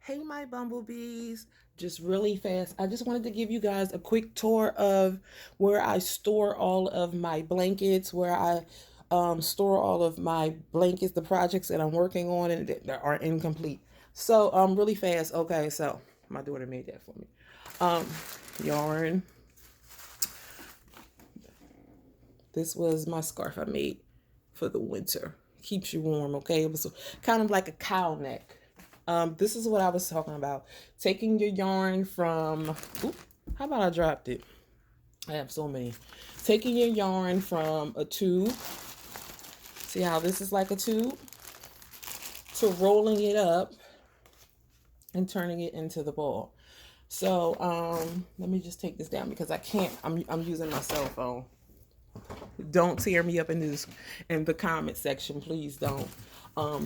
Hey, my bumblebees, just really fast. I just wanted to give you guys a quick tour of where I store all of my blankets, where I store all of my blankets, the projects that I'm working on and that are incomplete. So, really fast. Okay, so my daughter made that for me. Um, Yarn. This was my scarf I made for the winter. Keeps you warm, okay? It was kind of like a cow neck. This is what I was talking about. Taking your yarn from, how about I dropped it? I have so many. Taking your yarn from a tube. See how this is like a tube? To rolling it up and turning it into the ball. So, let me just take this down because I can't, I'm using my cell phone. Don't tear me up in the comment section. Please don't.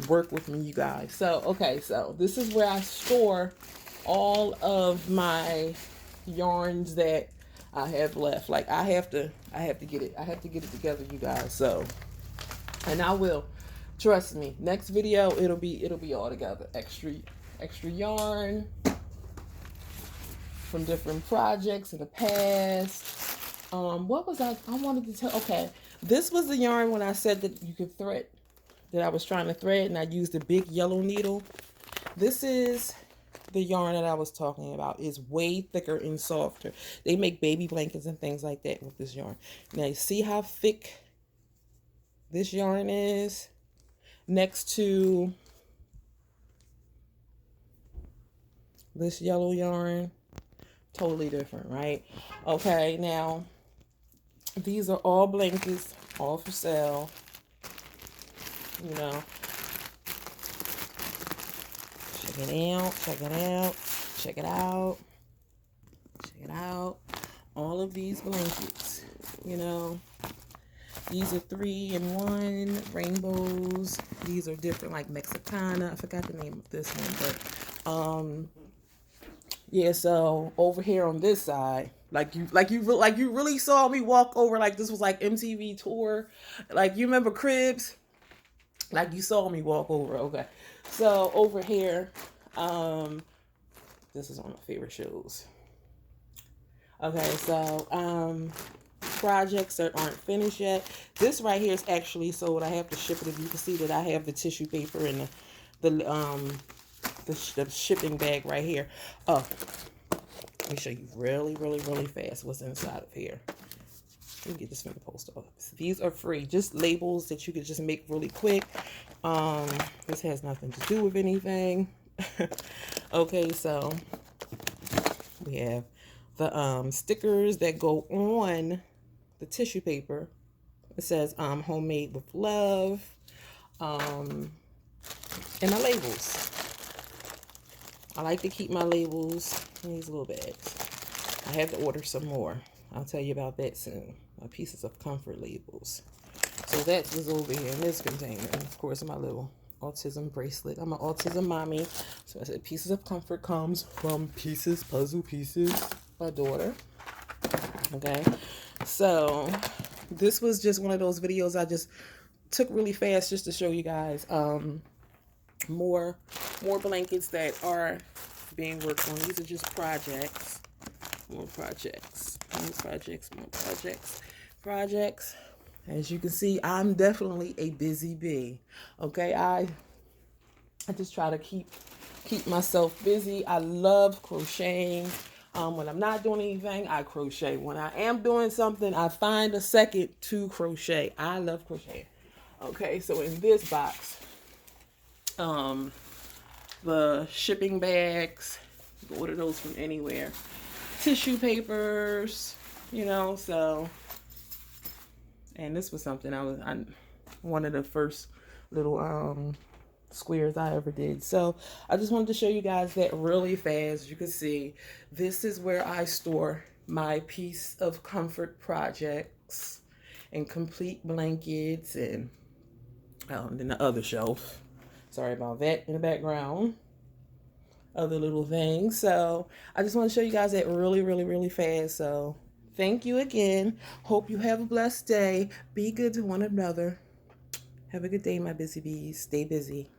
Work with me, you guys. So, okay, so this is where I store all of my yarns that I have left. Like I have to get it together, you guys. So, and I will. Trust me. Next video, it'll be all together. Extra yarn from different projects in the past. What was I wanted to tell? Okay, this was the yarn when I said that you could thread, that I was trying to thread, and I used a big yellow needle. This is the yarn that I was talking about. Is way thicker and softer. They make baby blankets and things like that with this yarn. Now you see how thick this yarn is next to this yellow yarn. Totally different, right? Okay, now these are all blankets, all for sale. You know, check it out, check it out, check it out, check it out. All of these blankets, you know, these are 3-in-1 rainbows. These are different, like Mexicana. I forgot the name of this one, but yeah. So over here on this side, like you really saw me walk over, like this was like MTV tour, like you remember Cribs. Like you saw me walk over. Okay, so over here, this is one of my favorite shows. Okay, so projects that aren't finished yet. This right here is actually sold. I have to ship it. If you can see that I have the tissue paper and the shipping bag right here. Oh, let me show you really fast what's inside of here. Let me get this from the post office. These are free, just labels that you could just make really quick. This has nothing to do with anything. Okay, so we have the stickers that go on the tissue paper. It says homemade with love. And my labels. I like to keep my labels in these little bags. I have to order some more. I'll tell you about that soon. My pieces of comfort labels. So that was over here in this container. And of course, my little autism bracelet. I'm an autism mommy. So I said pieces of comfort comes from pieces, puzzle pieces. My daughter. Okay. So this was just one of those videos I just took really fast just to show you guys more blankets that are being worked on. These are just projects. More projects. As you can see, I'm definitely a busy bee. Okay, I just try to keep myself busy. I love crocheting. When I'm not doing anything, I crochet. When I am doing something, I find a second to crochet. I love crocheting. Okay, so in this box, the shipping bags, you can order those from anywhere. Tissue papers, you know, so, and this was something I one of the first little squares I ever did. So I just wanted to show you guys that really fast. You can see this is where I store my piece of comfort projects and complete blankets, and then the other shelf. Sorry about that in the background. Other little things. So I just want to show you guys that really fast. So thank you again. Hope you have a blessed day. Be good to one another. Have a good day, my busy bees. Stay busy.